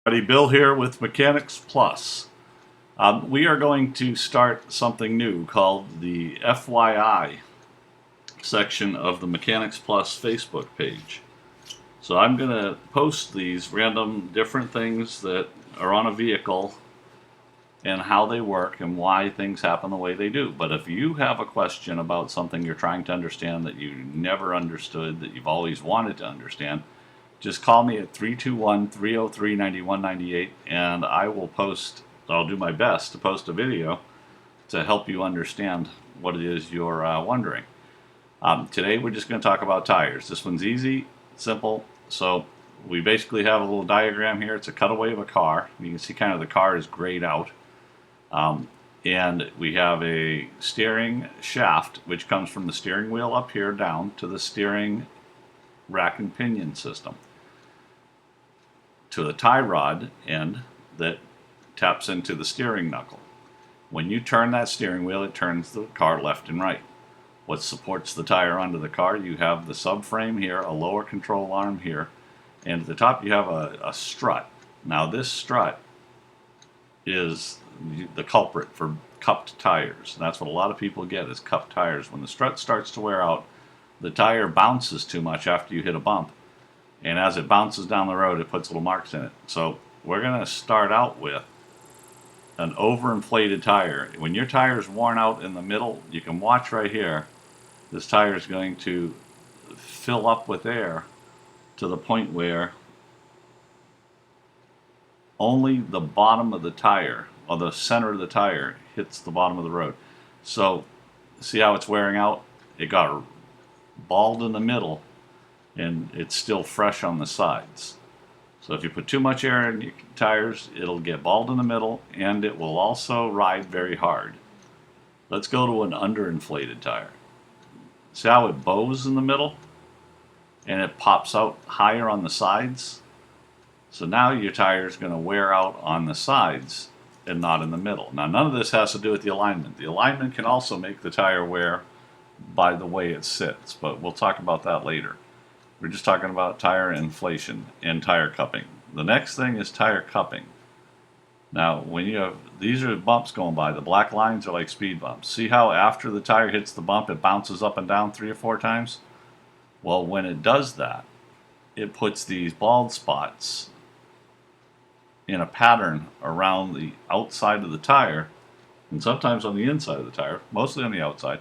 Bill here with Mechanics Plus. We are going to start something new called the FYI section of the Mechanics Plus Facebook page. So I'm going to post these random different things that are on a vehicle and how they work and why things happen the way they do. But if you have a question about something you're trying to understand that you never understood, that you've always wanted to understand, just call me at 321-303-9198 and I'll do my best to post a video to help you understand what it is you're wondering. Today we're just going to talk about tires. This one's easy, simple. So we basically have a little diagram here. It's a cutaway of a car. You can see kind of the car is grayed out. And we have a steering shaft which comes from the steering wheel up here down to the steering rack and pinion system, to the tie rod end that taps into the steering knuckle. When you turn that steering wheel, it turns the car left and right. What supports the tire under the car, you have the subframe here, a lower control arm here, and at the top you have a strut. Now this strut is the culprit for cupped tires. And that's what a lot of people get, is cupped tires. When the strut starts to wear out, the tire bounces too much after you hit a bump, and as it bounces down the road it puts little marks in it. So we're going to start out with an overinflated tire. When your tire is worn out in the middle, you can watch right here, this tire is going to fill up with air to the point where only the bottom of the tire, or the center of the tire, hits the bottom of the road. So see how it's wearing out? It got bald in the middle and it's still fresh on the sides. So if you put too much air in your tires, it'll get bald in the middle and it will also ride very hard. Let's go to an underinflated tire. See how it bows in the middle and it pops out higher on the sides? So now your tire is going to wear out on the sides and not in the middle. Now none of this has to do with the alignment. The alignment can also make the tire wear by the way it sits, but we'll talk about that later. We're just talking about tire inflation and tire cupping. The next thing is tire cupping. Now when you have, these are bumps going by, the black lines are like speed bumps. See how after the tire hits the bump it bounces up and down 3 or 4 times? Well, when it does that, it puts these bald spots in a pattern around the outside of the tire, and sometimes on the inside of the tire, mostly on the outside,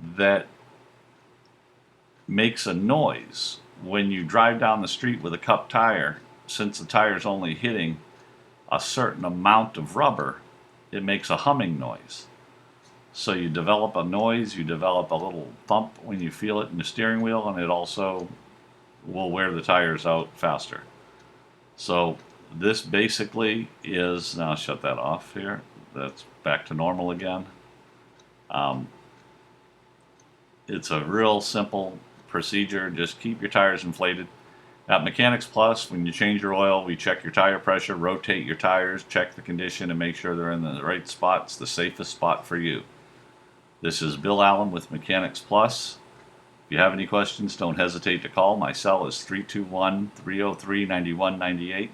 that makes a noise when you drive down the street with a cupped tire. Since the tire is only hitting a certain amount of rubber, it makes a humming noise. So you develop a noise, you develop a little thump when you feel it in the steering wheel, and it also will wear the tires out faster. So this basically is, now I'll shut that off here, that's back to normal again. It's a real simple procedure. Just keep your tires inflated. At Mechanics Plus, when you change your oil, we check your tire pressure, rotate your tires, check the condition, and make sure they're in the right spots, the safest spot for you. This is Bill Allen with Mechanics Plus. If you have any questions, don't hesitate to call. My cell is 321-303-9198.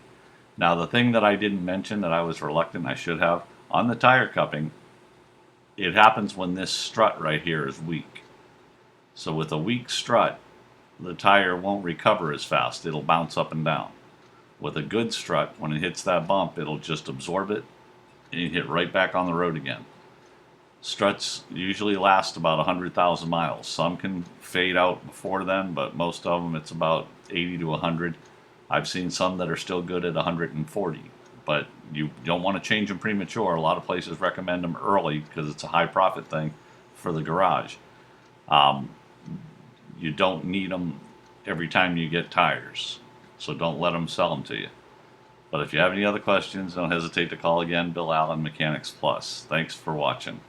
Now the thing that I didn't mention that I was reluctant, I should have, on the tire cupping, it happens when this strut right here is weak. So with a weak strut, the tire won't recover as fast. It'll bounce up and down. With a good strut, when it hits that bump, it'll just absorb it and hit right back on the road again. Struts usually last about 100,000 miles. Some can fade out before then, but most of them it's about 80 to 100. I've seen some that are still good at 140, but you don't want to change them premature. A lot of places recommend them early because it's a high profit thing for the garage. You don't need them every time you get tires, so don't let them sell them to you. But if you have any other questions, don't hesitate to call again. Bill Allen, Mechanics Plus. Thanks for watching.